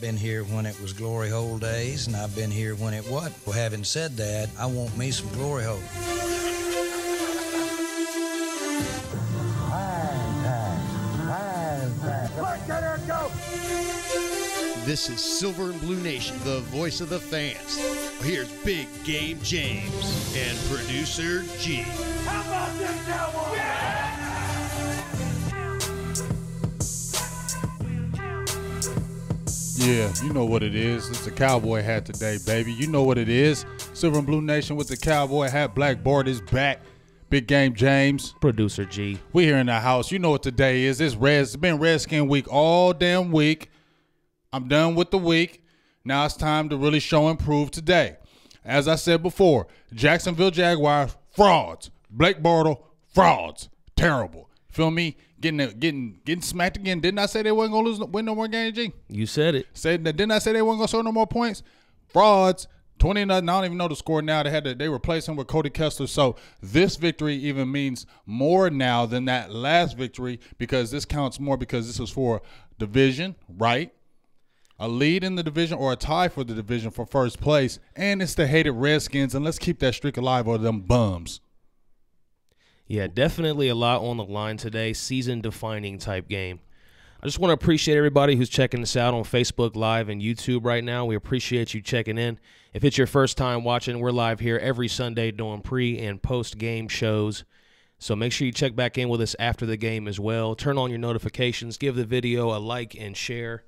been here when it was glory hole days, and I've been here when it wasn't. Well, having said that, I want me some glory hole. This is Silver and Blue Nation, the voice of the fans. Here's Big Game James and Producer G. How about this, Cowboys? Yeah, you know what it is. It's a cowboy hat today, baby. You know what it is. Silver and Blue Nation with the cowboy hat. Black Bart is back. Big Game James. Producer G. We here in the house. You know what today is. It's been Redskin week all damn week. I'm done with the week. Now it's time to really show and prove today. As I said before, Jacksonville Jaguars, frauds. Blake Bortles, frauds. Terrible. Feel me? Getting smacked again. Didn't I say they wasn't going to win no more games, G? You said it. Didn't I say they wasn't going to score no more points? Frauds. 20-0. I don't even know the score now. They replaced him with Cody Kessler. So this victory even means more now than that last victory because this counts more because this was for division, right? A lead in the division or a tie for the division for first place. And it's the hated Redskins. And let's keep that streak alive or them bums. Yeah, definitely a lot on the line today. Season-defining type game. I just want to appreciate everybody who's checking us out on Facebook Live and YouTube right now. We appreciate you checking in. If it's your first time watching, we're live here every Sunday doing pre- and post-game shows. So make sure you check back in with us after the game as well. Turn on your notifications. Give the video a like and share.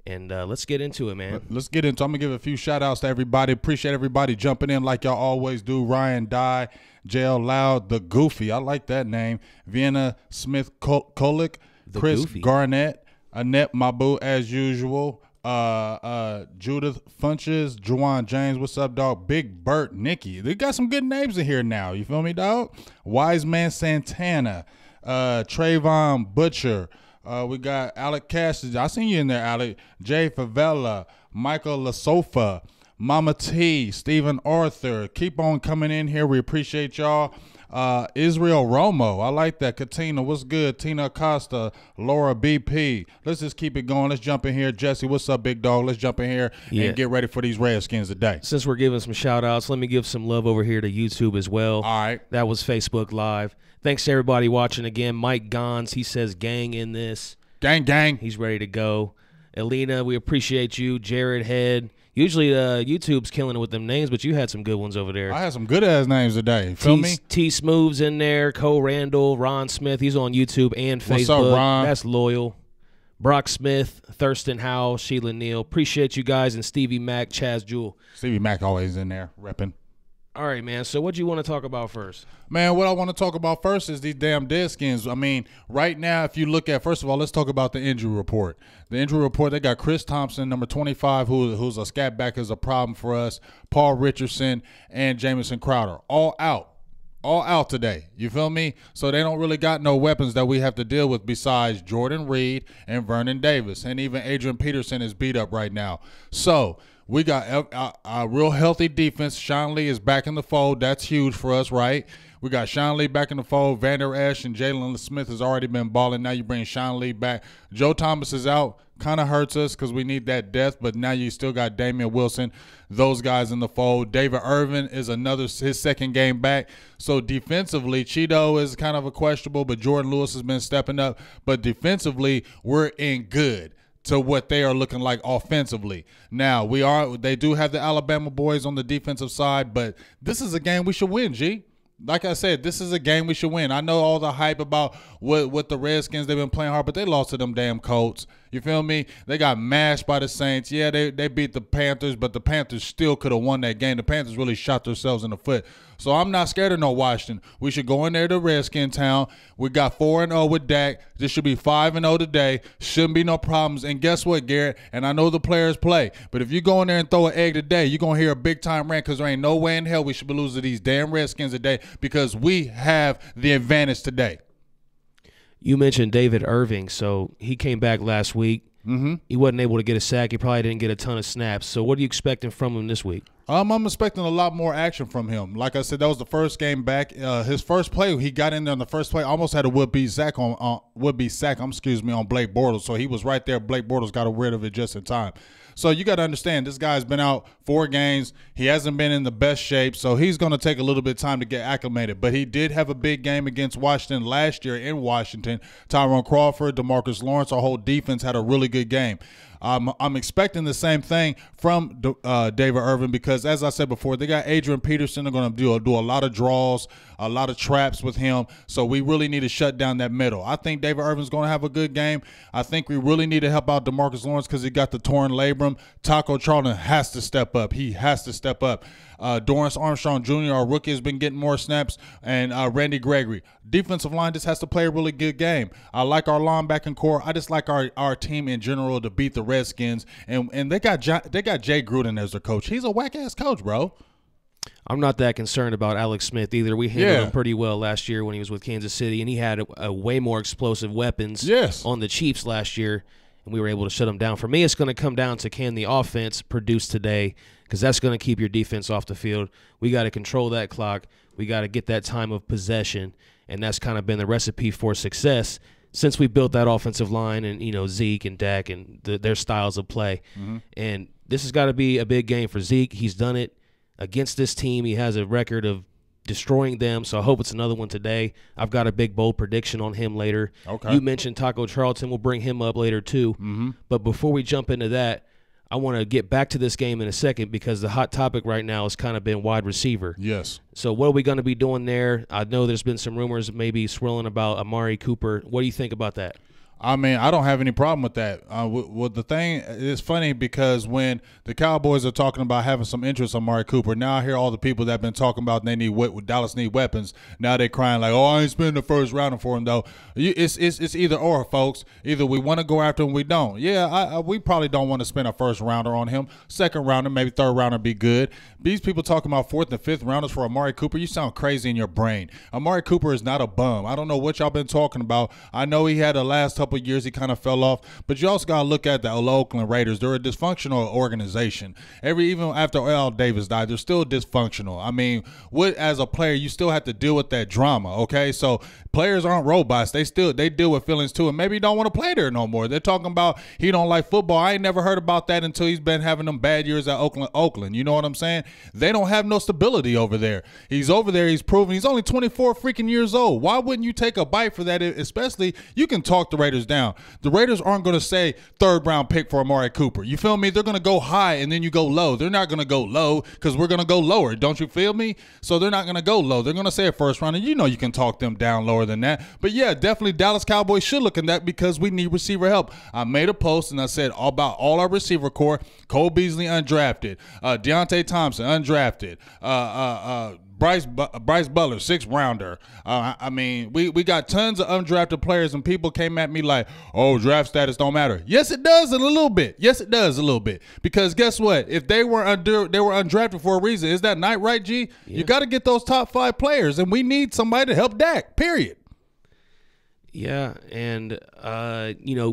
And let's get into it, man. Let's get into it. I'm going to give a few shout-outs to everybody. Appreciate everybody jumping in like y'all always do. Ryan Dye, JL Loud, The Goofy. I like that name. Vienna Smith Kolick, Chris Goofy. Garnett, Annette Mabu as usual. Judith Funches, Juwan James, what's up, dog? Big Bert, Nikki. They got some good names in here now. You feel me, dog? Wise Man Santana, Trayvon Butcher. We got Alec Cassidy. I seen you in there, Alec. Jay Favela, Michael Lasofa, Mama T, Stephen Arthur. Keep on coming in here. We appreciate y'all. Israel Romo. I like that. Katina, what's good? Tina Acosta, Laura BP. Let's just keep it going. Let's jump in here. Jesse, what's up, big dog? Let's jump in here and get ready for these Redskins today. Since we're giving some shout-outs, let me give some love over here to YouTube as well. All right. That was Facebook Live. Thanks to everybody watching again. Mike Gons, he says gang in this. Gang, gang. He's ready to go. Elena, we appreciate you. Jared Head. Usually YouTube's killing it with them names, but you had some good ones over there. I had some good-ass names today. Feel me? T Smooth's in there. Cole Randall, Ron Smith. He's on YouTube and Facebook. What's up, Ron? That's loyal. Brock Smith, Thurston Howell, Sheila Neal. Appreciate you guys. And Stevie Mack, Chaz Jewell. Stevie Mack always in there repping. All right, man. So what do you want to talk about first? Man, what I want to talk about first is these damn Redskins. I mean, right now, if you look at, first of all, let's talk about the injury report. The injury report, they got Chris Thompson, number 25, who's a scat back, is a problem for us. Paul Richardson and Jamison Crowder, all out. All out today. You feel me? So they don't really got no weapons that we have to deal with besides Jordan Reed and Vernon Davis. And even Adrian Peterson is beat up right now. So we got a real healthy defense. Sean Lee is back in the fold. That's huge for us, right? We got Sean Lee back in the fold. Vander Esch and Jalen Smith has already been balling. Now you bring Sean Lee back. Joe Thomas is out. Kind of hurts us because we need that depth, but now you still got Damian Wilson, those guys in the fold. David Irvin is his second game back. So defensively, Cheeto is kind of a questionable, but Jordan Lewis has been stepping up. But defensively, we're in good to what they are looking like offensively. Now, they do have the Alabama boys on the defensive side, but this is a game we should win, G. Like I said, this is a game we should win. I know all the hype about what the Redskins, they've been playing hard, but they lost to them damn Colts. You feel me? They got mashed by the Saints. Yeah, they beat the Panthers, but the Panthers still could have won that game. The Panthers really shot themselves in the foot. So I'm not scared of no Washington. We should go in there to Redskin Town. We got 4-0 with Dak. This should be 5-0 today. Shouldn't be no problems. And guess what, Garrett? And I know the players play, but if you go in there and throw an egg today, you're going to hear a big-time rant because there ain't no way in hell we should be losing to these damn Redskins today because we have the advantage today. You mentioned David Irving, so he came back last week. He wasn't able to get a sack. He probably didn't get a ton of snaps. So what are you expecting from him this week? I'm expecting a lot more action from him. Like I said, that was the first game back. His first play, he got in there on the first play, almost had a would-be sack on Blake Bortles. So he was right there. Blake Bortles got rid of it just in time. So you got to understand, this guy's been out 4 games. He hasn't been in the best shape, so he's going to take a little bit of time to get acclimated. But he did have a big game against Washington last year in Washington. Tyrone Crawford, DeMarcus Lawrence, our whole defense had a really good game. I'm expecting the same thing from David Irvin because, as I said before, they got Adrian Peterson. They're going to do a lot of draws, a lot of traps with him. So we really need to shut down that middle. I think David Irvin's going to have a good game. I think we really need to help out DeMarcus Lawrence because he got the torn labrum. Taco Charlton has to step up. He has to step up. Dorrance Armstrong Jr., our rookie, has been getting more snaps, and Randy Gregory. Defensive line just has to play a really good game. I like our linebacking core. I just like our team in general to beat the Redskins, and they got Jay Gruden as their coach. He's a whack-ass coach, bro. I'm not that concerned about Alex Smith either. We handled him pretty well last year when he was with Kansas City, and he had a way more explosive weapons on the Chiefs last year, and we were able to shut him down. For me, it's going to come down to can the offense produce today, because that's going to keep your defense off the field. We got to control that clock. We got to get that time of possession, and that's kind of been the recipe for success since we built that offensive line and, you know, Zeke and Dak and their styles of play. And this has got to be a big game for Zeke. He's done it against this team. He has a record of destroying them, so I hope it's another one today. I've got a big, bold prediction on him later. Okay. You mentioned Taco Charlton. We'll bring him up later too. But before we jump into that, I want to get back to this game in a second because the hot topic right now has kind of been wide receiver. Yes. So what are we going to be doing there? I know there's been some rumors maybe swirling about Amari Cooper. What do you think about that? I mean, I don't have any problem with that. With the thing, it's funny because when the Cowboys are talking about having some interest on Amari Cooper, now I hear all the people that have been talking about Dallas need weapons. Now they're crying like, oh, I ain't spending the first rounder for him, though. It's either or, folks. Either we want to go after him or we don't. Yeah, we probably don't want to spend a first rounder on him. Second rounder, maybe third rounder be good. These people talking about fourth and fifth rounders for Amari Cooper, you sound crazy in your brain. Amari Cooper is not a bum. I don't know what y'all been talking about. I know he had the last couple of years he kind of fell off, but you also got to look at the Oakland Raiders. They're a dysfunctional organization. Even after Al Davis died, they're still dysfunctional. I mean, as a player, you still have to deal with that drama, okay? So players aren't robots. They deal with feelings too, and maybe don't want to play there no more. They're talking about he don't like football. I ain't never heard about that until he's been having them bad years at Oakland. You know what I'm saying? They don't have no stability over there. He's over there. He's proven he's only 24 freaking years old. Why wouldn't you take a bite for that? Especially, you can talk the Raiders down. The Raiders aren't going to say third round pick for Amari Cooper. You feel me? They're going to go high and then you go low. They're not going to go low because we're going to go lower. Don't you feel me? So they're not going to go low. They're going to say a first rounder. You know you can talk them down lower than that. But yeah, definitely Dallas Cowboys should look at that because we need receiver help. I made a post and I said all about all our receiver core. Cole Beasley undrafted. Deontay Thompson undrafted. Bryce Butler, 6th rounder. I mean, we got tons of undrafted players, and people came at me like, oh, draft status don't matter. Yes, it does a little bit. Yes, it does a little bit. Because guess what? If they were undrafted for a reason. Is that not right, G? Yeah. You got to get those top 5 players, and we need somebody to help Dak, period. Yeah, and,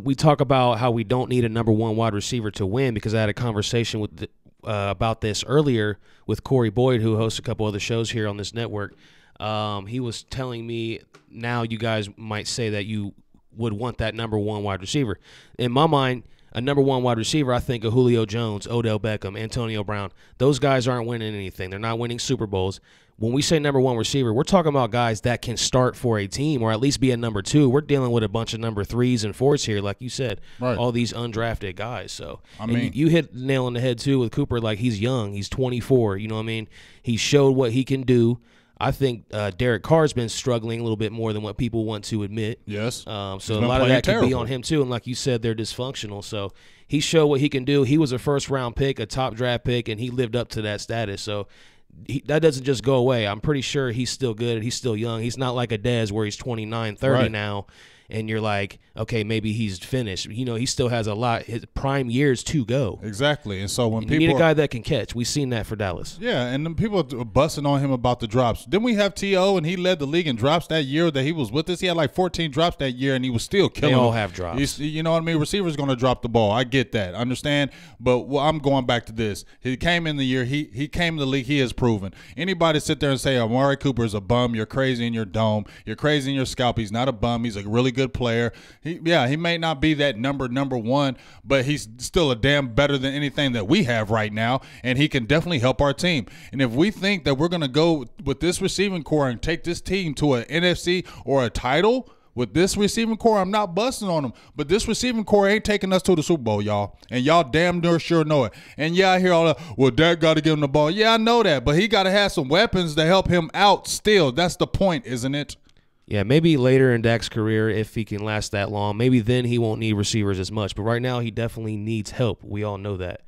we talk about how we don't need a number 1 wide receiver to win because I had a conversation with about this earlier with Corey Boyd, who hosts a couple other shows here on this network. He was telling me now you guys might say that you would want that number 1 wide receiver. In my mind, a number 1 wide receiver, I think of Julio Jones, Odell Beckham, Antonio Brown. Those guys aren't winning anything. They're not winning Super Bowls. When we say number 1 receiver, we're talking about guys that can start for a team or at least be a number 2. We're dealing with a bunch of number 3s and 4s here, like you said, all these undrafted guys. So I mean, you hit the nail on the head too with Cooper. Like he's young, he's 24. You know what I mean? He showed what he can do. I think Derek Carr's been struggling a little bit more than what people want to admit. Yes. So a lot of that could be on him too. And like you said, they're dysfunctional. So he showed what he can do. He was a first-round pick, a top draft pick, and he lived up to that status. So that doesn't just go away. I'm pretty sure he's still good. He's still young. He's not like a Dez where he's 29, 30 now, and you're like, okay, maybe he's finished. He still has a lot, his prime years to go. Exactly. And so when And people you need a guy that can catch. We've seen that for Dallas. Yeah, and then people are busting on him about the drops. Didn't we have T.O. and he led the league in drops that year that he was with us? He had like 14 drops that year, and he was still killing They all them. have drops. You know what I mean? Receivers going to drop the ball. I get that. Understand? But I'm going back to this. He came in the year. He came in the league. He has proven. Anybody sit there and say Amari Cooper is a bum, you're crazy in your dome. You're crazy in your scalp. He's not a bum. He's a really good player. He may not be that number one, but he's still a damn better than anything that we have right now, and he can definitely help our team. And if we think that we're going to go with this receiving core and take this team to an NFC or a title with this receiving core, I'm not busting on them, but this receiving core ain't taking us to the Super Bowl, y'all, and y'all damn near sure know it. And yeah, I hear all that, well, Dak got to give him the ball. Yeah, I know that, but he got to have some weapons to help him out still. That's the point, isn't it? Yeah, maybe later in Dak's career, if he can last that long, maybe then he won't need receivers as much. But right now, he definitely needs help. We all know that.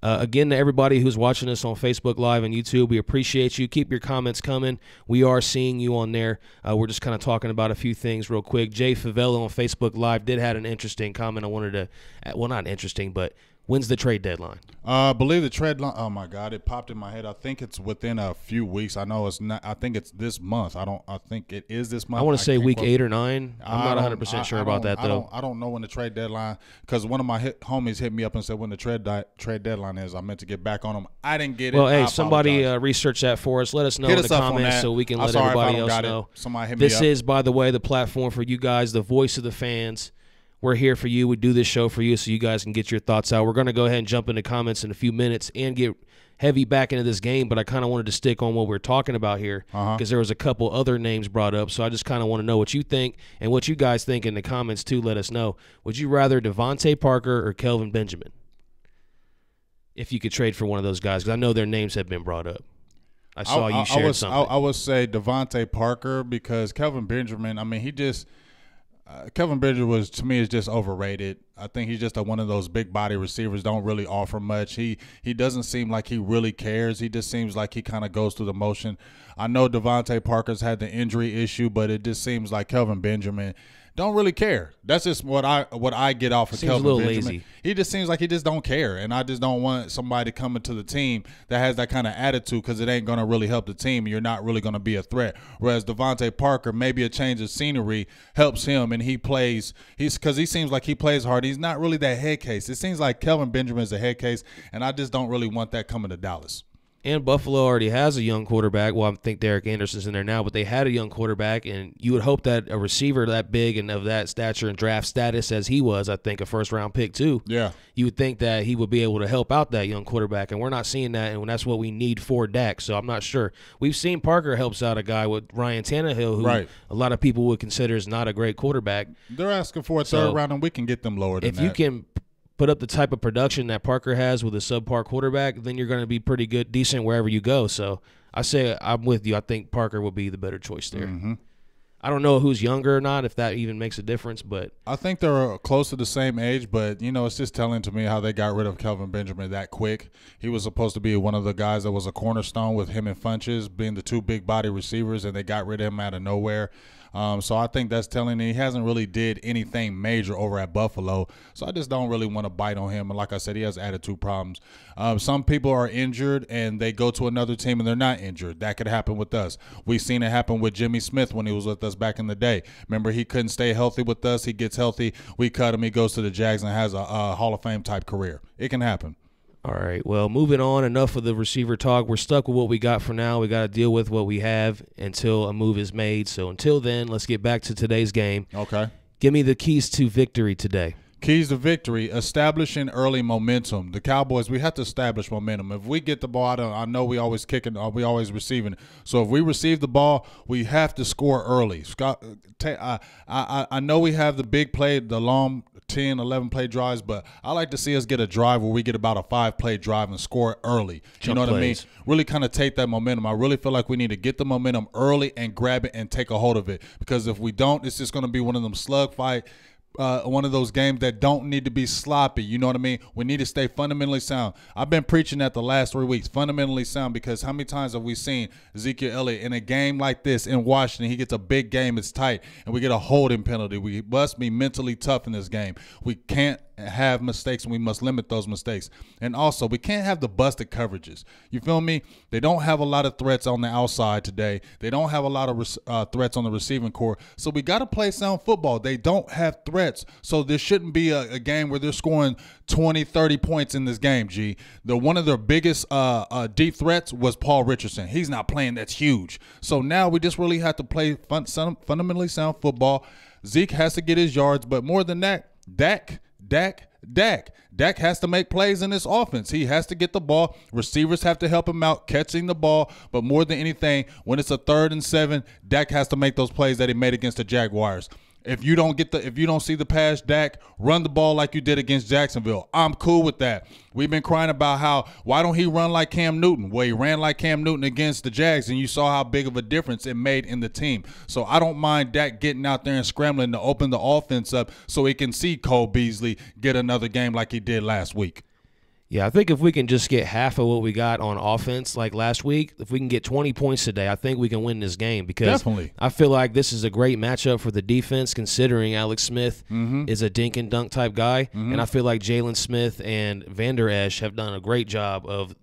Again, to everybody who's watching us on Facebook Live and YouTube, we appreciate you. Keep your comments coming. We are seeing you on there. We're just kind of talking about a few things real quick. Jay Favello on Facebook Live did have an interesting comment I wanted to – well, not interesting, but when's the trade deadline? I believe the trade line. Oh my God, it popped in my head. I think it's within a few weeks. I know it's not. I think it's this month. I think it is this month. I want to say week 8 or 9. I'm not 100% sure about that though. I don't know when the trade deadline, because one of my homies hit me up and said when the trade deadline is. I meant to get back on them. I didn't get it. Well, hey, somebody research that for us. Let us know in the comments so we can let everybody else know. Somebody hit me up. This is, by the way, the platform for you guys, the voice of the fans. We're here for you. We do this show for you so you guys can get your thoughts out. We're going to go ahead and jump into comments in a few minutes and get heavy back into this game, but I kind of wanted to stick on what we're talking about here because there was a couple other names brought up, so I just kind of want to know what you think and what you guys think in the comments, too. Let us know. Would you rather Devontae Parker or Kelvin Benjamin if you could trade for one of those guys? Because I know their names have been brought up. I saw you shared something. I would say Devontae Parker because Kelvin Benjamin, I mean, he just – Kelvin Benjamin to me is just overrated. I think he's just one of those big body receivers, don't really offer much. He doesn't seem like he really cares. He just seems like he kind of goes through the motion. I know Devontae Parker's had the injury issue, but it just seems like Kelvin Benjamin don't really care. That's just what I get off of Kelvin Benjamin. Lazy. He just seems like he just don't care, and I just don't want somebody coming to the team that has that kind of attitude because it ain't going to really help the team. You're not really going to be a threat. Whereas Devontae Parker, maybe a change of scenery helps him, and he plays. Because he seems like he plays hard. He's not really that head case. It seems like Kelvin Benjamin is a head case, and I just don't really want that coming to Dallas. And Buffalo already has a young quarterback. Well, I think Derek Anderson's in there now, but they had a young quarterback, and you would hope that a receiver that big and of that stature and draft status as he was, I think a first-round pick too, you would think that he would be able to help out that young quarterback, and we're not seeing that, and that's what we need for Dak, so I'm not sure. We've seen Parker helps out a guy with Ryan Tannehill, who a lot of people would consider is not a great quarterback. They're asking for a third round, and we can get them lower than that. If you can put up the type of production that Parker has with a subpar quarterback, then you're going to be pretty good, decent wherever you go. So I say I'm with you. I think Parker will be the better choice there. I don't know who's younger or not, if that even makes a difference, but I think they're close to the same age, but, you know, it's just telling to me how they got rid of Kelvin Benjamin that quick. He was supposed to be one of the guys that was a cornerstone with him and Funches being the two big body receivers, and they got rid of him out of nowhere. So I think that's telling me he hasn't really did anything major over at Buffalo. So I just don't really want to bite on him. And like I said, he has attitude problems. Some people are injured and they go to another team and they're not injured. That could happen with us. We've seen it happen with Jimmy Smith when he was with us back in the day. Remember, he couldn't stay healthy with us. He gets healthy. We cut him. He goes to the Jags and has a Hall of Fame type career. It can happen. All right, well, moving on, enough of the receiver talk. We're stuck with what we got for now. We got to deal with what we have until a move is made. So until then, let's get back to today's game. Okay. Give me the keys to victory today. Keys to victory, establishing early momentum. The Cowboys, we have to establish momentum. If we get the ball, I know we always kicking, we always receiving it. So if we receive the ball, we have to score early. Scott, I know we have the big play, the long 10, 11 play drives, but I like to see us get a drive where we get about a 5-play drive and score early. You know what I mean? Really kind of take that momentum. I really feel like we need to get the momentum early and grab it and take a hold of it, because if we don't, it's just going to be one of them slug fight games that don't need to be sloppy. You know what I mean? We need to stay fundamentally sound. I've been preaching that the last 3 weeks, fundamentally sound, because how many times have we seen Ezekiel Elliott in a game like this in Washington? He gets a big game, it's tight, and we get a holding penalty. We must be mentally tough in this game. We can't have mistakes, and we must limit those mistakes. And also, we can't have the busted coverages. You feel me? They don't have a lot of threats on the outside today. They don't have a lot of threats on the receiving core. So we got to play sound football. They don't have threats. So there shouldn't be a game where they're scoring 20, 30 points in this game, G. One of their biggest deep threats was Paul Richardson. He's not playing. That's huge. So now we just really have to play fundamentally sound football. Zeke has to get his yards, but more than that, Dak has to make plays in this offense. He has to get the ball. Receivers have to help him out catching the ball. But more than anything, when it's a 3rd and 7, Dak has to make those plays that he made against the Jaguars. If you don't see the pass, Dak, run the ball like you did against Jacksonville. I'm cool with that. We've been crying about why don't he run like Cam Newton? Well, he ran like Cam Newton against the Jags, and you saw how big of a difference it made in the team. So I don't mind Dak getting out there and scrambling to open the offense up so he can see Cole Beasley get another game like he did last week. Yeah, I think if we can just get half of what we got on offense like last week, if we can get 20 points today, I think we can win this game, because definitely. I feel like this is a great matchup for the defense, considering Alex Smith is a dink and dunk type guy, and I feel like Jalen Smith and Van Der Esch have done a great job of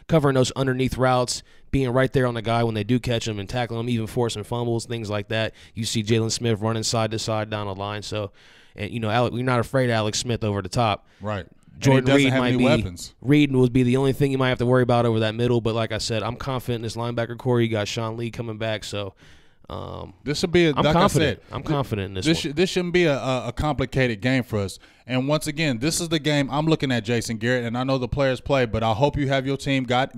covering those underneath routes, being right there on the guy when they do catch him and tackling him, even forcing fumbles, things like that. You see Jalen Smith running side to side down the line. So, and we're not afraid of Alex Smith over the top. Right. Jordan Reed might be weapons. Reed would be the only thing you might have to worry about over that middle. But like I said, I'm confident in this linebacker core. You got Sean Lee coming back, so this should be. I'm confident. I'm confident in this. This shouldn't be a complicated game for us. And once again, this is the game I'm looking at, Jason Garrett. And I know the players play, but I hope you have your team got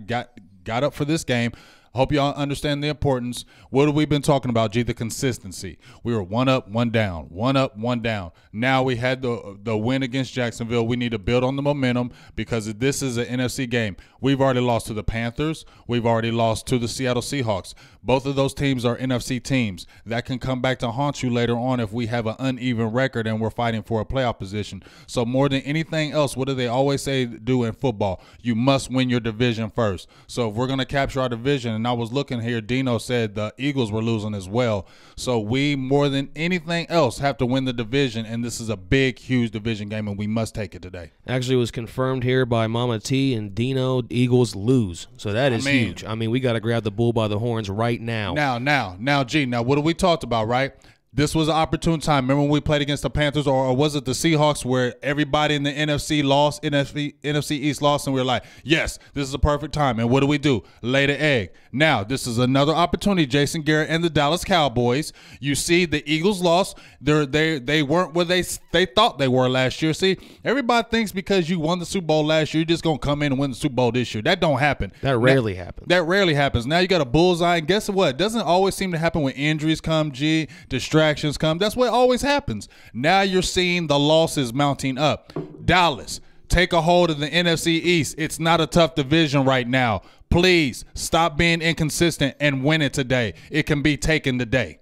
up for this game. Hope y'all understand the importance. What have we been talking about, G? The consistency. We were 1 up, 1 down, 1 up, 1 down. Now we had the win against Jacksonville. We need to build on the momentum, because this is an NFC game. We've already lost to the Panthers. We've already lost to the Seattle Seahawks. Both of those teams are NFC teams. That can come back to haunt you later on if we have an uneven record and we're fighting for a playoff position. So more than anything else, what do they always say do in football? You must win your division first. So if we're going to capture our division, and I was looking here, Dino said the Eagles were losing as well. So we, more than anything else, have to win the division, and this is a big, huge division game, and we must take it today. Actually, it was confirmed here by Mama T and Dino. Eagles lose. So that is huge. I mean, we got to grab the bull by the horns right now. Now, G, what have we talked about, right? This was an opportune time. Remember when we played against the Panthers, or was it the Seahawks, where everybody in the NFC lost, NFC East lost, and we were like, yes, this is a perfect time. And what do? Lay the egg. Now, this is another opportunity, Jason Garrett and the Dallas Cowboys. You see, the Eagles lost. They weren't where they thought they were last year. See, everybody thinks because you won the Super Bowl last year, you're just going to come in and win the Super Bowl this year. That don't happen. That rarely happens. That rarely happens. Now you got a bullseye, and guess what? It doesn't always seem to happen when injuries come, G, distractions come. That's what always happens. Now you're seeing the losses mounting up. Dallas, take a hold of the NFC East. It's not a tough division right now. Please stop being inconsistent and win it today. It can be taken today.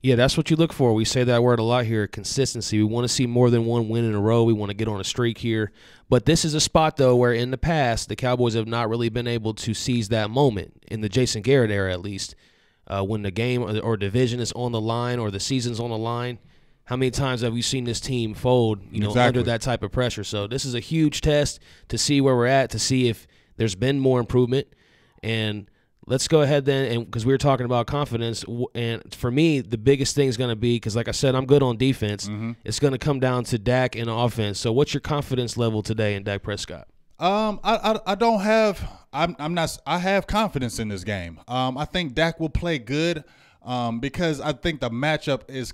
Yeah, that's what you look for. We say that word a lot here, consistency. We want to see more than one win in a row. We want to get on a streak here. But this is a spot, though, where in the past, the Cowboys have not really been able to seize that moment, in the Jason Garrett era at least, when the game or division is on the line or the season's on the line. How many times have we seen this team fold, under that type of pressure? So this is a huge test to see where we're at, to see if there's been more improvement. And let's go ahead then, and because we were talking about confidence, and for me, the biggest thing is going to be, because like I said, I'm good on defense. It's going to come down to Dak and offense. So what's your confidence level today in Dak Prescott? I don't have. I have confidence in this game. I think Dak will play good, because I think the matchup is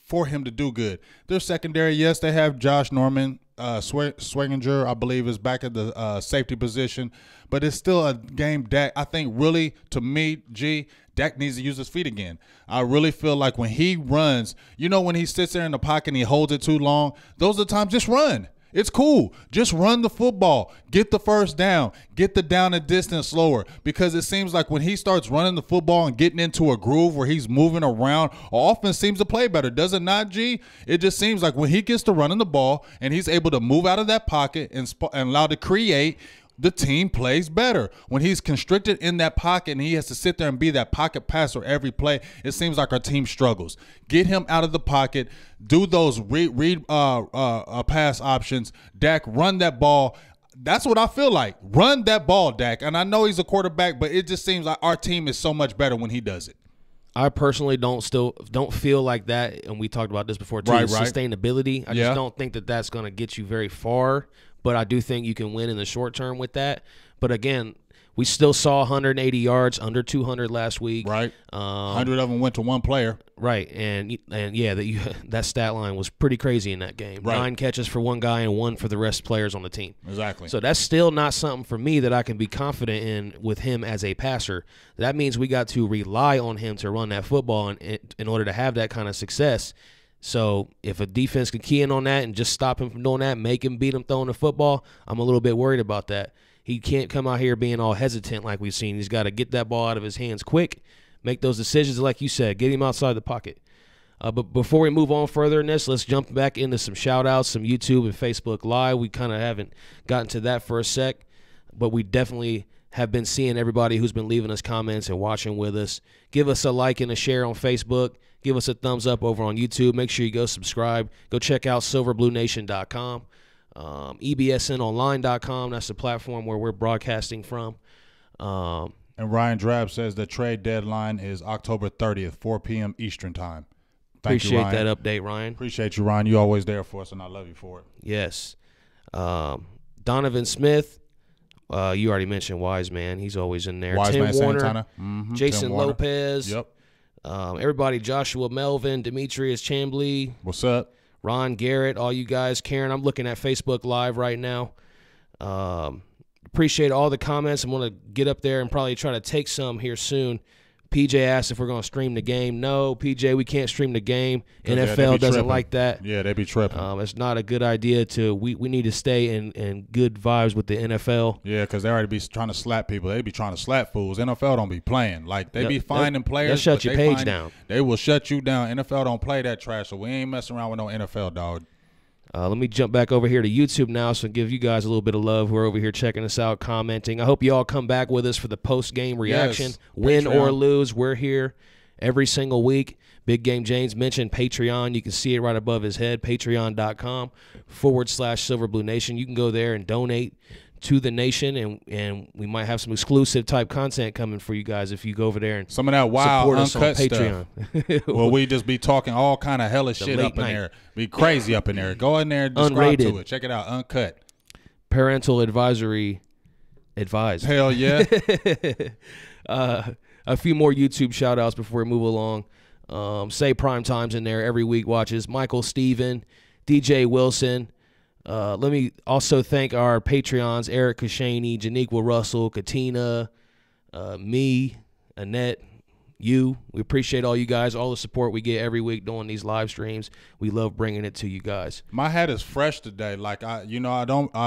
for him to do good. Their secondary, yes, they have Josh Norman. Swearinger, I believe, is back at the safety position, but it's still a game Dak, I think, really, to me, G, Dak needs to use his feet again. I really feel like when he runs, when he sits there in the pocket and he holds it too long, those are the times, just run. It's cool. Just run the football. Get the first down. Get the down and distance slower, because it seems like when he starts running the football and getting into a groove where he's moving around, our offense seems to play better. Does it not, G? It just seems like when he gets to running the ball and he's able to move out of that pocket and allow to create, the team plays better. When he's constricted in that pocket and he has to sit there and be that pocket passer every play, it seems like our team struggles. Get him out of the pocket. Do those read pass options. Dak, run that ball. That's what I feel like. Run that ball, Dak. And I know he's a quarterback, but it just seems like our team is so much better when he does it. I personally don't feel like that, and we talked about this before too. Right. Sustainability. I just don't think that that's going to get you very far. But I do think you can win in the short term with that. But again, we still saw 180 yards, under 200 last week. Right. 100 of them went to one player. Right. And yeah, that stat line was pretty crazy in that game. Right. 9 catches for one guy and 1 for the rest of players on the team. Exactly. So that's still not something for me that I can be confident in with him as a passer. That means we got to rely on him to run that football in order to have that kind of success. So if a defense can key in on that and just stop him from doing that, make him beat him throwing the football, I'm a little bit worried about that. He can't come out here being all hesitant like we've seen. He's got to get that ball out of his hands quick, make those decisions like you said, get him outside the pocket. But before we move on further in this, let's jump back into some shout-outs, some YouTube and Facebook Live. We kind of haven't gotten to that for a sec, but we definitely have been seeing everybody who's been leaving us comments and watching with us. Give us a like and a share on Facebook. Give us a thumbs up over on YouTube. Make sure you go subscribe. Go check out silverbluenation.com, ebsnonline.com. That's the platform where we're broadcasting from. And Ryan Drab says the trade deadline is October 30th, 4 p.m. Eastern time. Appreciate that update, Ryan. Appreciate you, Ryan. You're always there for us, and I love you for it. Yes. Donovan Smith. You already mentioned Wiseman. He's always in there. Wiseman, Tim Warner, Santana. Jason Tim Warner. Lopez. Yep. Everybody, Joshua Melvin, Demetrius Chambly. What's up? Ron Garrett, all you guys. Karen, I'm looking at Facebook Live right now. Appreciate all the comments. I'm going to get up there and probably try to take some here soon. PJ asked if we're going to stream the game. No, PJ, we can't stream the game. NFL doesn't like that. Yeah, they be tripping. It's not a good idea we need to stay in good vibes with the NFL. Yeah, because they already be trying to slap people. They be trying to slap fools. NFL don't be playing. Like, they be finding players. They'll shut your page down. They will shut you down. NFL don't play that trash, so we ain't messing around with no NFL, dog. Let me jump back over here to YouTube now so give you guys a little bit of love who are over here checking us out, commenting. I hope you all come back with us for the post-game reaction. Yes, Win Patreon. or lose, we're here every single week. Big Game James mentioned Patreon. You can see it right above his head, patreon.com/Silver&Blue Nation. You can go there and donate to the nation, and we might have some exclusive type content coming for you guys if you go over there and some of that wild support us on uncut Patreon. stuff. Well, we just be talking all kind of hella shit up in there. Be crazy up in there. Go in there and subscribe to it. Check it out, uncut. Parental advisory advised. Hell yeah. A few more YouTube shout outs before we move along. Say Prime Time's in there every week, watches. Michael Steven, DJ Wilson. Let me also thank our Patreons, Eric Koshaney, Janiqua Russell, Katina, me, Annette, you. We appreciate all you guys, all the support we get every week doing these live streams. We love bringing it to you guys. My hat is fresh today. Like, I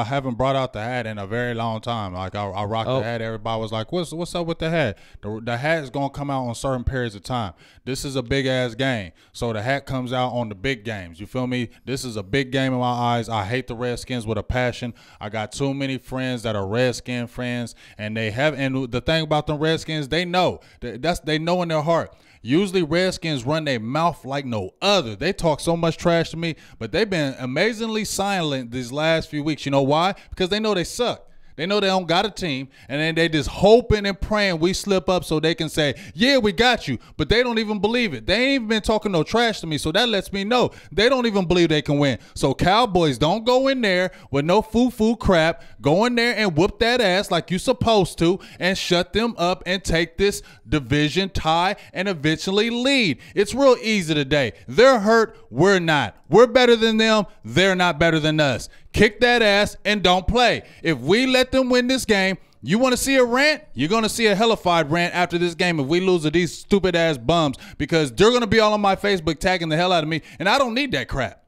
haven't brought out the hat in a very long time. Like, I rocked the hat. Everybody was like, what's up with the hat? The hat is going to come out on certain periods of time. This is a big-ass game. So the hat comes out on the big games. You feel me? This is a big game in my eyes. I hate the Redskins with a passion. I got too many friends that are Redskin friends, and the thing about them Redskins, they know. They know in their heart. Usually Redskins run their mouth like no other. They talk so much trash to me, but they've been amazingly silent these last few weeks. You know why? Because they know they suck. They know they don't got a team, and then they just hoping and praying we slip up so they can say, yeah, we got you. But they don't even believe it. They ain't even been talking no trash to me, so that lets me know they don't even believe they can win. So Cowboys, don't go in there with no foo-foo crap. Go in there and whoop that ass like you supposed to and shut them up and take this division tie and eventually lead. It's real easy today. They're hurt. We're not. We're better than them. They're not better than us. Kick that ass and don't play. If we let them win this game, you want to see a rant? You're going to see a hellified rant after this game if we lose to these stupid-ass bums, because they're going to be all on my Facebook tagging the hell out of me, and I don't need that crap.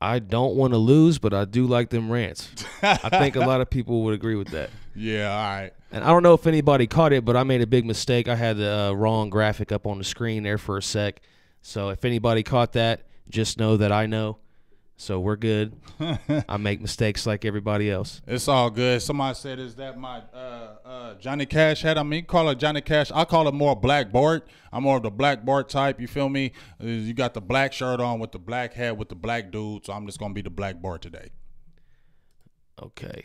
I don't want to lose, but I do like them rants. I think a lot of people would agree with that. Yeah, all right. And I don't know if anybody caught it, but I made a big mistake. I had the wrong graphic up on the screen there for a sec. So if anybody caught that, just know that I know. So we're good. I make mistakes like everybody else. It's all good. Somebody said, is that my Johnny Cash hat? I mean, call it Johnny Cash. I call it more Black Bart. I'm more of the Black Bart type. You feel me? You got the black shirt on with the black hat with the black dude, so I'm just going to be the Black Bart today. Okay.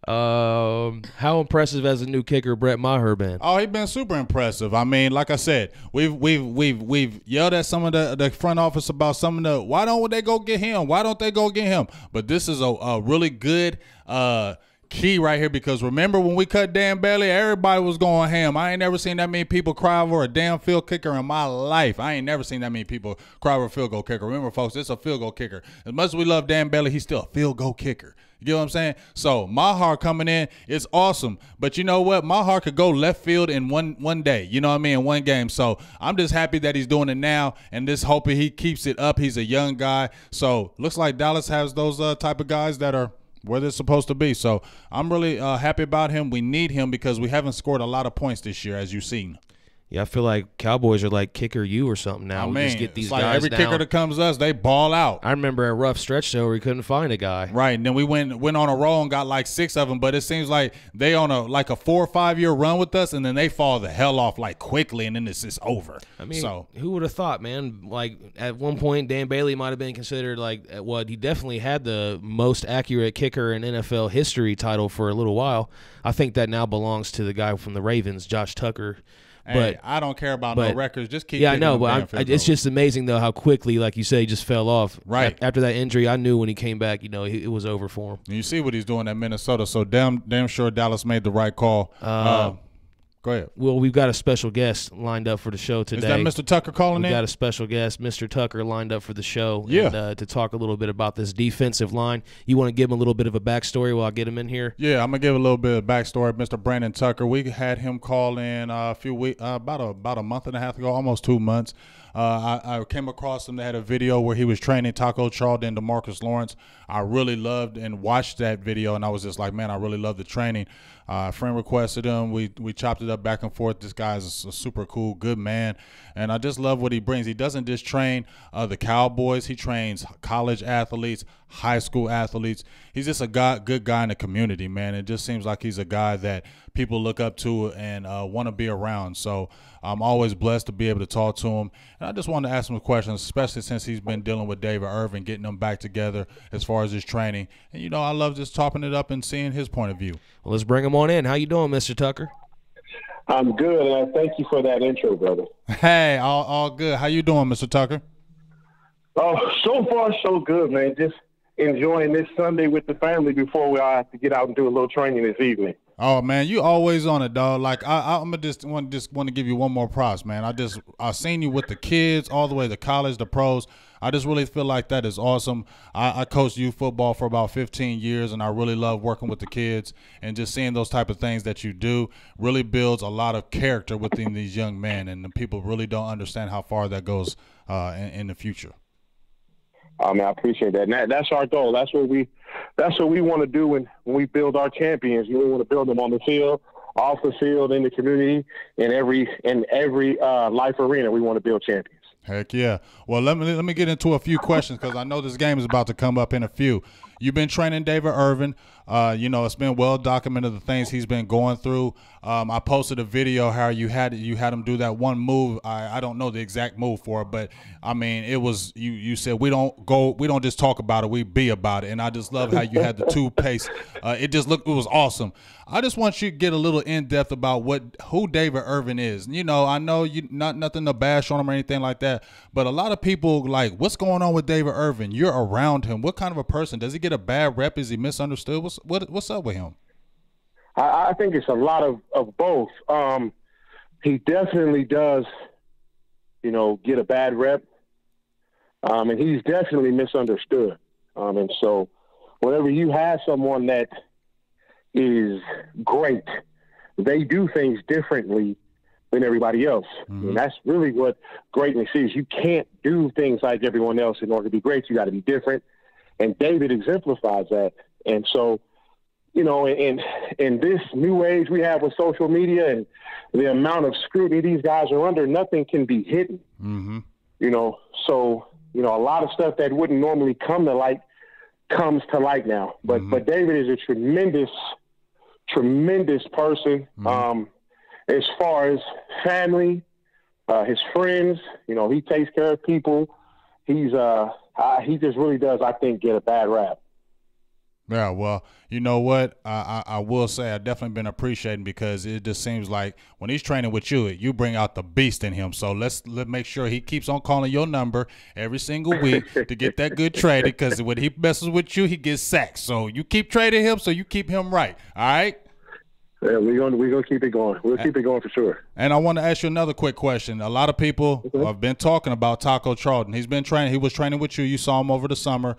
How impressive as a new kicker Brett Maher been? Oh, he's been super impressive. I mean, like I said, we've yelled at some of the front office about some of the why don't they go get him? Why don't they go get him? But this is a really good key right here, because remember when we cut Dan Bailey, everybody was going ham. I ain't never seen that many people cry over a damn field kicker in my life. I ain't never seen that many people cry over a field goal kicker. Remember, folks, it's a field goal kicker. As much as we love Dan Bailey, he's still a field goal kicker. You get what I'm saying? So Maher coming in is awesome. But you know what? Maher could go left field in one day. You know what I mean? In one game. So I'm just happy that he's doing it now, and just hoping he keeps it up. He's a young guy. So looks like Dallas has those type of guys that are where they're supposed to be. So I'm really happy about him. We need him because we haven't scored a lot of points this year, as you've seen. Yeah, I feel like Cowboys are like kicker you or something now. We just get these like guys every down. kicker that comes to us, they ball out. I remember a rough stretch though where we couldn't find a guy. Right, and then we went on a roll and got like 6 of them. But it seems like they on a 4 or 5 year run with us, and then they fall the hell off like quickly, and then it's just over. I mean, who would have thought, man? Like at one point, Dan Bailey might have been considered he definitely had the most accurate kicker in NFL history title for a little while. I think that now belongs to the guy from the Ravens, Josh Tucker. Hey, I don't care about no records. Just keep. Yeah, I know, but it's just amazing though how quickly, like you say, he just fell off. Right after that injury, I knew when he came back, it was over for him. And you see what he's doing at Minnesota, so damn sure Dallas made the right call. Go ahead. Well, we've got a special guest lined up for the show today. Is that Mr. Tucker calling in? We've got a special guest, Mr. Tucker, lined up for the show. Yeah. And, to talk a little bit about this defensive line. You want to give him a little bit of a backstory while I get him in here? Yeah, I'm going to give a little bit of backstory. Mr. Brandon Tucker, we had him call in a few weeks, about a month and a half ago, almost 2 months. I came across him. They had a video where he was training Taco Charlton and DeMarcus Lawrence. I really loved and watched that video, and I was just like, man, I really love the training. A friend requested him. We chopped it up back and forth. This guy is a super cool, good man, and I just love what he brings. He doesn't just train the Cowboys. He trains college athletes, high school athletes. He's just a good guy in the community, man. It just seems like he's a guy that people look up to and want to be around. So I'm always blessed to be able to talk to him. And I just wanted to ask him questions, especially since he's been dealing with David Irvin, getting them back together as far as his training. And, I love just chopping it up and seeing his point of view. Well, let's bring him on in. How you doing, Mr. Tucker? I'm good, and I thank you for that intro, brother. Hey, all good. How you doing, Mr. Tucker? Oh, so far so good, man. Just enjoying this Sunday with the family before we all have to get out and do a little training this evening. Oh man, you always on it, dog. Like I'm just want to give you one more props, man. I seen you with the kids all the way to college, the pros. I just really feel like that is awesome. I coached youth football for about 15 years, and I really love working with the kids, and just seeing those type of things that you do really builds a lot of character within these young men, and the people really don't understand how far that goes in the future. I appreciate that. And that's our goal. That's what we want to do when we build our champions. We want to build them on the field, off the field, in the community, in every life arena. We want to build champions. Heck yeah. Well, let me get into a few questions because I know this game is about to come up in a few. You've been training David Irvin. It's been well documented the things he's been going through. I posted a video how you had him do that one move. I don't know the exact move for it, but I mean it was you said we don't just talk about it, we be about it. And I just love how you had the two pace. It was awesome. I just want you to get a little in depth about who David Irvin is. I know you not nothing to bash on him or anything like that, but a lot of people like, what's going on with David Irvin? You're around him. What kind of a person? Does he get a bad rep? Is he misunderstood? What's up with him? I think it's a lot of both. He definitely does, get a bad rep, and he's definitely misunderstood. And so whenever you have someone that is great, they do things differently than everybody else. And that's really what greatness is. You can't do things like everyone else in order to be great. You got to be different. And David exemplifies that. And so, you know, in this new age we have with social media and the amount of scrutiny these guys are under, nothing can be hidden. You know, so, you know, a lot of stuff that wouldn't normally come to light comes to light now. But David is a tremendous person. As far as family, his friends, you know, he takes care of people. He just really does, I think, get a bad rap. Yeah, well, you know what? I will say I've definitely been appreciating, because it just seems like when he's training with you, you bring out the beast in him. So let's make sure he keeps on calling your number every single week to get that good trade, because when he messes with you, he gets sacked. So you keep trading him, so you keep him right. All right? Yeah, we're gonna keep it going. We'll keep it going for sure. And I want to ask you another quick question. A lot of people have been talking about Taco Charlton. He's been training. He was training with you. You saw him over the summer.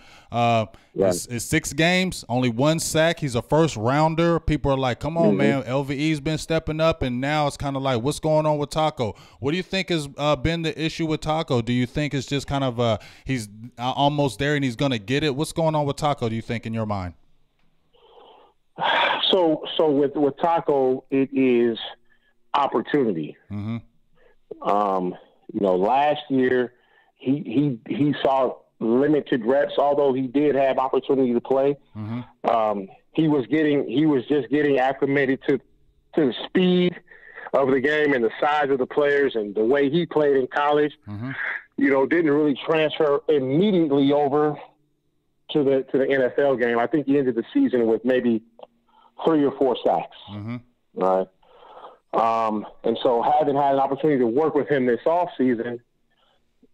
It's 6 games, only 1 sack. He's a first rounder. People are like, "Come on, man! LVE's been stepping up," and now it's kind of like, "What's going on with Taco?" What do you think has been the issue with Taco? Do you think it's just kind of he's almost there and he's gonna get it? What's going on with Taco? Do you think, in your mind? So with Taco, it is opportunity. You know, last year he saw limited reps, although he did have opportunity to play. He was just getting acclimated to the speed of the game and the size of the players and the way he played in college. You know, didn't really transfer immediately over to the NFL game. I think he ended the season with maybe 3 or 4 sacks. Right. And so having had an opportunity to work with him this offseason,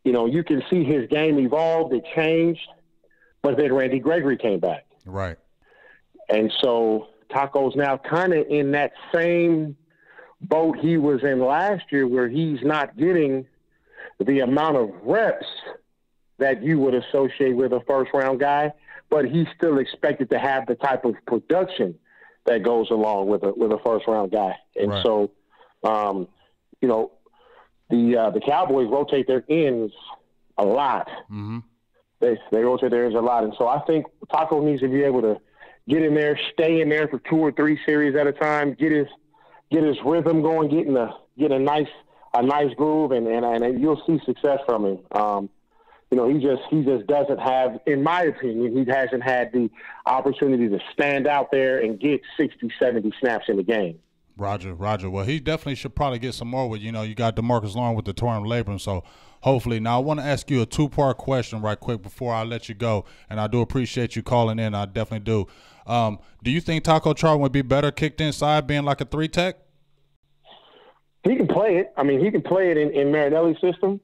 you know, you can see his game evolved, it changed, but then Randy Gregory came back. Right. And so Taco's now kind of in that same boat he was in last year, where he's not getting the amount of reps that you would associate with a first-round guy, but he's still expected to have the type of production that goes along with a first-round guy. And so, you know, the Cowboys rotate their ends a lot. They rotate their ends a lot. And so I think Taco needs to be able to get in there, stay in there for 2 or 3 series at a time, get his rhythm going, get a nice groove, and you'll see success from him. You know, he just doesn't have, in my opinion, he hasn't had the opportunity to stand out there and get 60, 70 snaps in the game. Roger. Well, he definitely should probably get some more with, you know, you got DeMarcus Lawrence with the torn labrum, so hopefully. Now, I want to ask you a 2-part question right quick before I let you go, and I do appreciate you calling in. I definitely do. Do you think Taco Charlton would be better kicked inside, being like a 3-tech? He can play it. I mean, he can play it in Marinelli's system.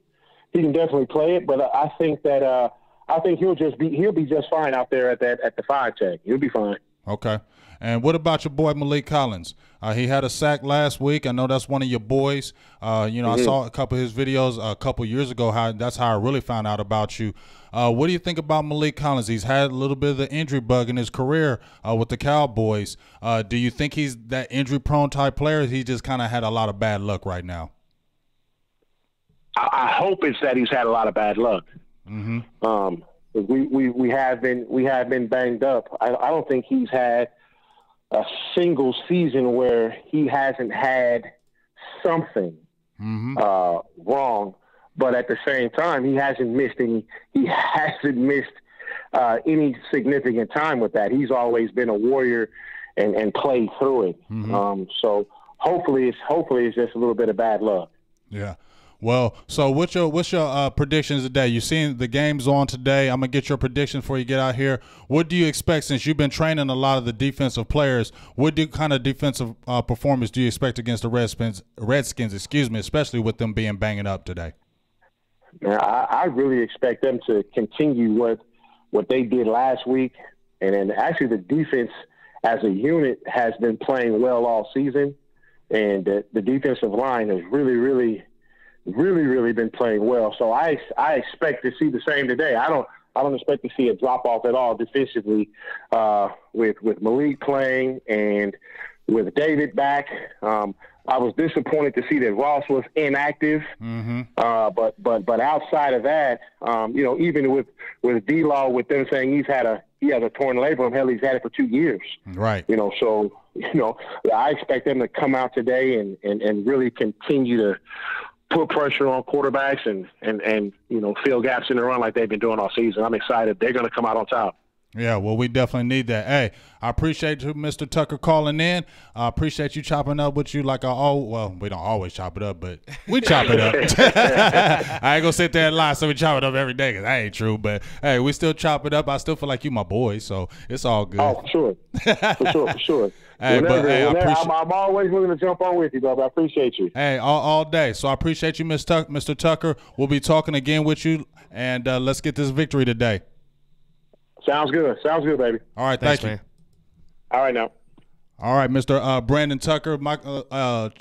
He can definitely play it, but I think that he'll be just fine out there at the 5-tech. He'll be fine. Okay. And what about your boy Malik Collins? He had a sack last week. I know that's one of your boys. You know, I saw a couple of his videos a couple years ago. That's how I really found out about you. What do you think about Malik Collins? He's had a little bit of the injury bug in his career with the Cowboys. Do you think he's that injury-prone type player? He just kind of had a lot of bad luck right now. I hope it's that he's had a lot of bad luck. We have been banged up. I don't think he's had a single season where he hasn't had something wrong. But at the same time, he hasn't missed any significant time with that. He's always been a warrior and played through it. So hopefully it's just a little bit of bad luck. Yeah. Well, so what's your predictions today? You've seen the games on today. I'm going to get your predictions before you get out here. What do you expect, since you've been training a lot of the defensive players? What kind of defensive performance do you expect against the Redskins, especially with them being banging up today? Man, I really expect them to continue what they did last week. And then actually the defense as a unit has been playing well all season. And the defensive line has really been playing well. So I expect to see the same today. I don't expect to see a drop off at all defensively with Malik playing and with David back. I was disappointed to see that Ross was inactive. But outside of that, even with D-Law, with them saying he has a torn labrum, hell, he's had it for 2 years. Right. So I expect them to come out today and really continue to put pressure on quarterbacks and fill gaps in the run like they've been doing all season. I'm excited. They're going to come out on top. Yeah, well, we definitely need that. Hey, I appreciate you, Mr. Tucker, calling in. I appreciate you chopping up with you we don't always chop it up, but we chop it up. I ain't going to sit there and lie, so we chop it up every day because that ain't true. But, hey, we still chop it up. I still feel like you my boy, so it's all good. Oh, for sure. For sure. Hey, I'm always willing to jump on with you, brother. I appreciate you. Hey, all day. So I appreciate you, Mr. Tucker. We'll be talking again with you, and let's get this victory today. Sounds good, baby. All right, Thanks, thank you. man. All right, now. All right, Mr. Brandon Tucker.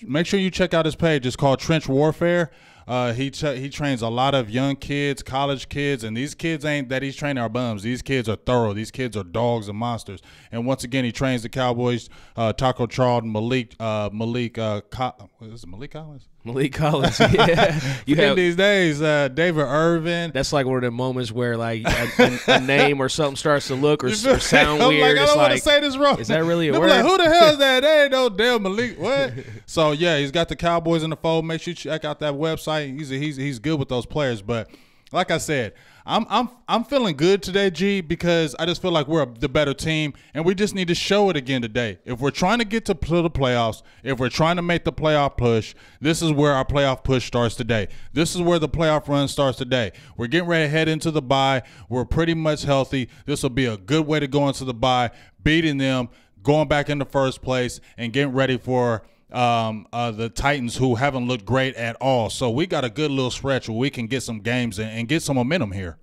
Make sure you check out his page. It's called Trench Warfare. He trains a lot of young kids, college kids, and these kids ain't that he's training are bums. These kids are thorough. These kids are dogs and monsters. And once again, he trains the Cowboys. Taco Charlton, Malik Collins? Malik Collins, yeah. You have these days, David Irvin. That's like one of the moments where like a name or something starts to look or sound I'm weird. like, I don't want to say this wrong. Is that really a They're word? like, who the hell is that? They ain't no damn Malik. What? So yeah, he's got the Cowboys in the fold. Make sure you check out that website. He's good with those players. But like I said, I'm feeling good today, G, because I just feel like we're the better team, and we just need to show it again today. If we're trying to get to the playoffs, if we're trying to make the playoff push, this is where our playoff push starts today. This is where the playoff run starts today. We're getting ready to head into the bye. We're pretty much healthy. This will be a good way to go into the bye, beating them, going back in the first place, and getting ready for the Titans, who haven't looked great at all. So we got a good little stretch where we can get some games and get some momentum here.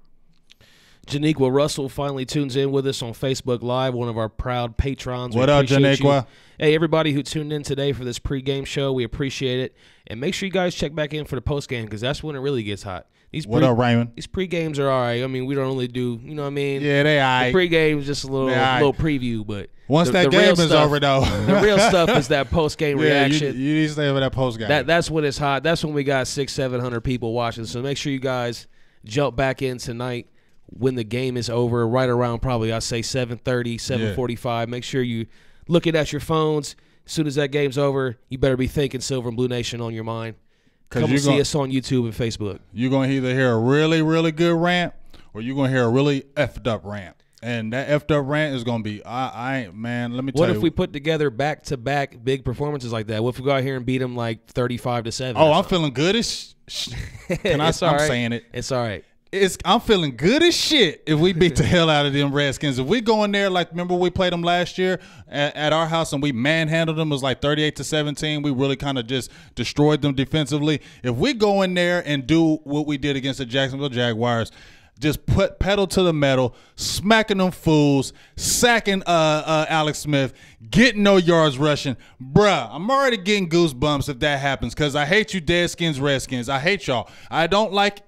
Janiqua Russell finally tunes in with us on Facebook Live, one of our proud patrons. What up, Janiqua? Hey, everybody who tuned in today for this pregame show, we appreciate it. And make sure you guys check back in for the postgame, because that's when it really gets hot. What up, Raymond? These pregames are all right. I mean, we don't only do, you know what I mean? Yeah, they all right. The pregame is just a little preview, but once the that game is over, though. The real stuff is that postgame reaction. You need to stay with that postgame. That's when it's hot. That's when we got 600-700 people watching. So make sure you guys jump back in tonight when the game is over, right around probably, I'd say 7:30, 7:45. Make sure you looking at your phones. As soon as that game's over, you better be thinking Silver and Blue Nation on your mind. Come and see us on YouTube and Facebook. You're going to either hear a really, really good rant, or you're going to hear a really effed up rant. And that effed up rant is going to be, man, let me tell you. What if we put together back-to-back big performances like that? What if we go out here and beat them like 35-7? Oh, I'm feeling good as I'm saying it. It's all right. I'm feeling good as shit if we beat the hell out of them Redskins. If we go in there, like, remember we played them last year at our house and we manhandled them. It was like 38-17. We really kind of just destroyed them defensively. If we go in there and do what we did against the Jacksonville Jaguars, just put pedal to the metal, smacking them fools, sacking Alex Smith, getting no yards rushing. Bruh, I'm already getting goosebumps if that happens, because I hate you Deadskins, Redskins. I hate y'all. I don't like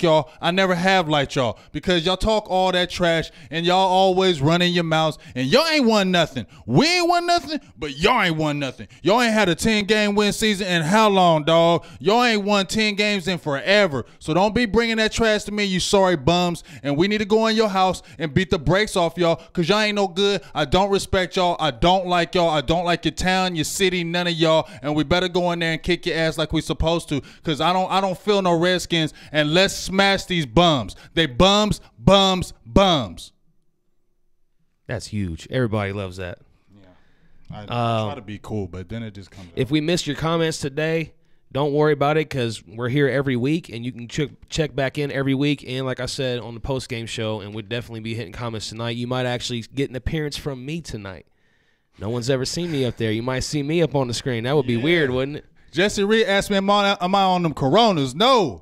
y'all. I never have liked y'all, because y'all talk all that trash and y'all always running your mouths, and y'all ain't won nothing. We ain't won nothing, but y'all ain't won nothing. Y'all ain't had a 10-game win season in how long, dog? Y'all ain't won 10 games in forever. So don't be bringing that trash to me, you sorry bums. And we need to go in your house and beat the brakes off y'all, because y'all ain't no good. I don't respect y'all. I don't like y'all. I don't like your town, your city, none of y'all. And we better go in there and kick your ass like we supposed to, because I don't feel no Redskins. And let's smash these bums. They bums. That's huge. Everybody loves that. Yeah. I try to be cool, but then it just comes If we missed your comments today, don't worry about it, because we're here every week, and you can check back in every week. And like I said, on the post-game show, and we'll definitely be hitting comments tonight. You might actually get an appearance from me tonight. No one's ever seen me up there. You might see me up on the screen. That would be weird, wouldn't it? Jesse Reed asked me, am I on them Coronas? No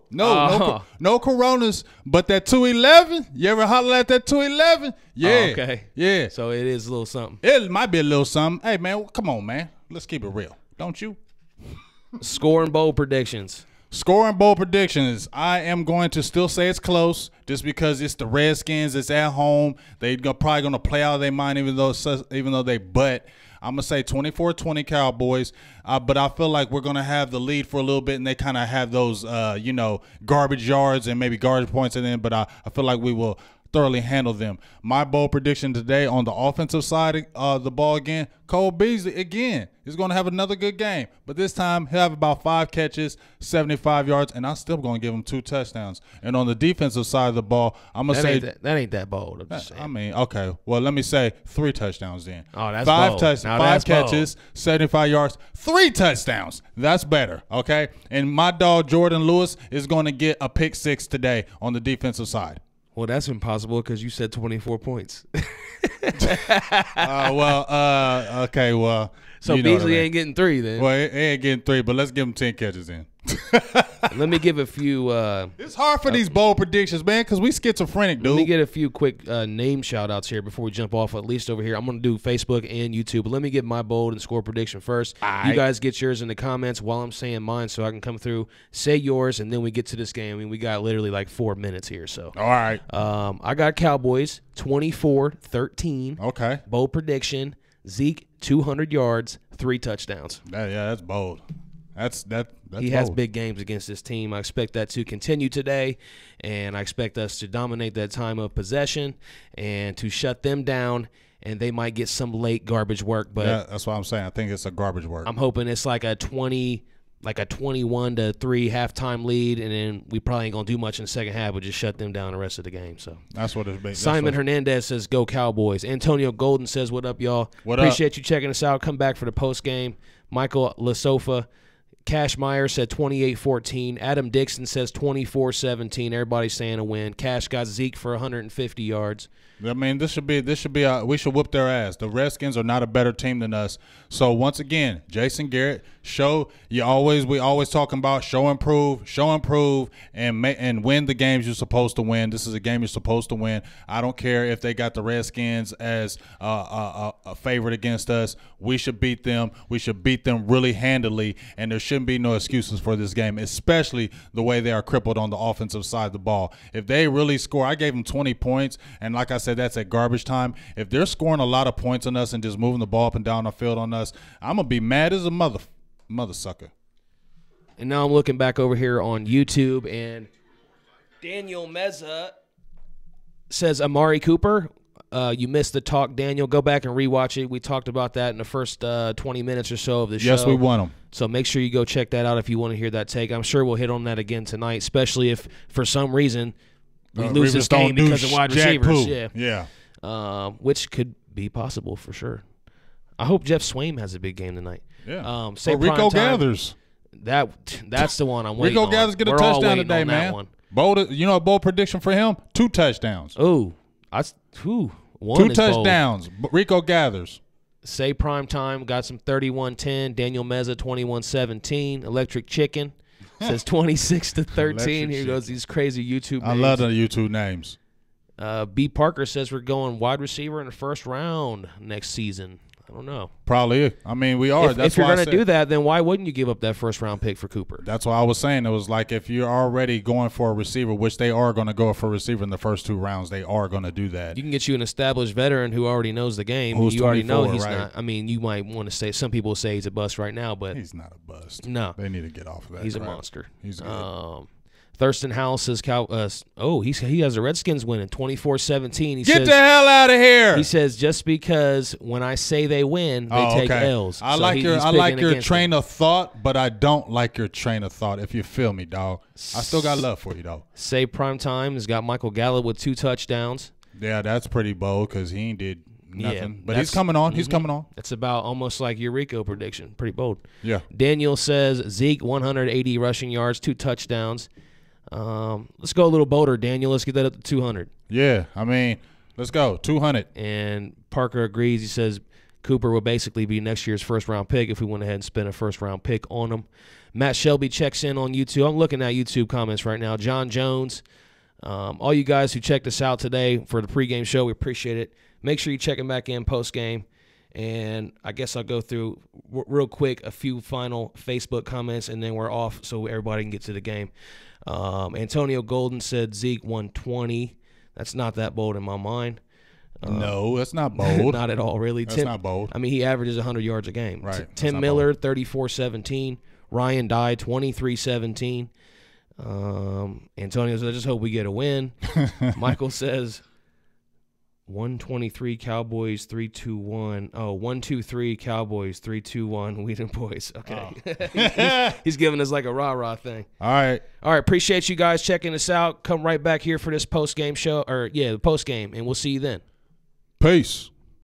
Coronas, but that 211. You ever holler at that 211? Yeah. Oh, okay. Yeah. So it is a little something. It might be a little something. Hey, man, come on, man. Let's keep it real. Don't you? Score and bowl predictions. Score and bowl predictions. I am going to still say it's close, just because it's the Redskins. It's at home. They're probably going to play out of their mind, even though they butt. I'm going to say 24-20 Cowboys, but I feel like we're going to have the lead for a little bit, and they kind of have those, garbage yards and maybe garbage points in them, but I feel like we will thoroughly handle them. My bold prediction today on the offensive side of the ball again, Cole Beasley again is going to have another good game, but this time he'll have about 5 catches, 75 yards, and I'm still going to give him 2 touchdowns. And on the defensive side of the ball, I'm going to say that ain't that bold. I'm just saying. I mean, okay, well, let me say 3 touchdowns then. Oh, that's 5 bold. touchdowns, Now 5 that's catches, 75 yards, 3 touchdowns. That's better, okay? And my dog Jordan Lewis is going to get a pick 6 today on the defensive side. Well, that's impossible because you said 24 points. Okay, well. So Beasley ain't getting 3 then. Well, he ain't getting 3, but let's give him 10 catches in. Let me give a few. It's hard for these bold predictions, man, because we schizophrenic, dude. Let me get a few quick name shout-outs here before we jump off, at least over here. I'm going to do Facebook and YouTube, but let me get my bold and score prediction first. You guys get yours in the comments while I'm saying mine so I can come through, say yours, and then we get to this game. I mean, we got literally like 4 minutes here. So. All right. I got Cowboys 24-13. Okay. Bold prediction, Zeke 200 yards, 3 touchdowns. That's bold. That's he bold. has big games against this team. I expect that to continue today, and I expect us to dominate that time of possession and to shut them down, and they might get some late garbage work. But yeah, that's what I'm saying. I think it's a garbage work. I'm hoping it's like a 21-3 halftime lead, and then we probably ain't going to do much in the second half, but just shut them down the rest of the game. So that's what it's been. Simon Hernandez says, go Cowboys. Antonio Golden says, what up, y'all? Appreciate you checking us out. Come back for the post game. Michael Lasofa. Cash Meyer said 28-14. Adam Dixon says 24-17. Everybody's saying a win. Cash got Zeke for 150 yards. I mean, we should whoop their ass. The Redskins are not a better team than us. So once again, Jason Garrett, we always talking about show improve, and win the games you're supposed to win. This is a game you're supposed to win. I don't care if they got the Redskins as a favorite against us. We should beat them. We should beat them really handily, and there shouldn't be no excuses for this game, especially the way they are crippled on the offensive side of the ball. If they really score, I gave them 20 points, and like I said, that's at garbage time. If they're scoring a lot of points on us and just moving the ball up and down the field on us, I'm going to be mad as a mother sucker. And now I'm looking back over here on YouTube, and Daniel Meza says Amari Cooper. You missed the talk, Daniel. Go back and rewatch it. We talked about that in the first 20 minutes or so of the show. Yes, we won them. So make sure you go check that out if you want to hear that take. I'm sure we'll hit on that again tonight, especially if for some reason we lose this game because of wide receivers. Yeah. Which could be possible for sure. I hope Jeff Swaim has a big game tonight. Yeah. Rico Gathers. That's the one I'm waiting on. Rico Gathers get a touchdown today, man. Bold, a bold prediction for him? 2 touchdowns. Oh, one 2 touchdowns. Bold. Rico Gathers. Say prime time. Got some 31-10. Daniel Meza 21-17. Electric Chicken says 26-13. Here goes these crazy YouTube names. I love the YouTube names. B. Parker says we're going wide receiver in the first round next season. I don't know. Probably. I mean, we are. If you're going to do that, then why wouldn't you give up that first-round pick for Cooper? That's what I was saying. It was like if you're already going for a receiver, which they are going to go for a receiver in the first 2 rounds, they are going to do that. You can get you an established veteran who already knows the game. Who's you already know he's right? not. I mean, you might want to say – some people say he's a bust right now, but – he's not a bust. No. They need to get off of that. He's a monster. He's good. Thurston Howell says he has the Redskins winning 24-17. Get the hell out of here. He says just because when I say they win, they take L's. I like your train of thought, but I don't like your train of thought, if you feel me, dog. I still got love for you, though. Say Primetime has got Michael Gallup with 2 touchdowns. Yeah, that's pretty bold because he ain't did nothing. Yeah, but he's coming on. He's coming on. It's about almost like your Rico prediction. Pretty bold. Yeah. Daniel says Zeke 180 rushing yards, 2 touchdowns. Let's go a little bolder, Daniel. Let's get that up to 200. Yeah, I mean, let's go 200. And Parker agrees. He says Cooper will basically be next year's first-round pick if we went ahead and spent a first-round pick on him. Matt Shelby checks in on YouTube. I'm looking at YouTube comments right now. John Jones, all you guys who checked us out today for the pregame show, we appreciate it. Make sure you check him back in postgame. And I guess I'll go through real quick a few final Facebook comments, and then we're off so everybody can get to the game. Antonio Golden said Zeke 120. That's not that bold in my mind. No, that's not bold. Not at all, really. That's not bold. I mean, he averages 100 yards a game. Right. Tim Miller, 34-17. Ryan Dye, 23-17. Antonio says, I just hope we get a win. Michael says, 123 Cowboys, 3-2-1. Oh, 1-2-3 Cowboys, 3-2-1 Whedon Boys. Okay. He's giving us like a rah-rah thing. All right. Appreciate you guys checking us out. Come right back here for this post-game show. The post-game, and we'll see you then. Peace.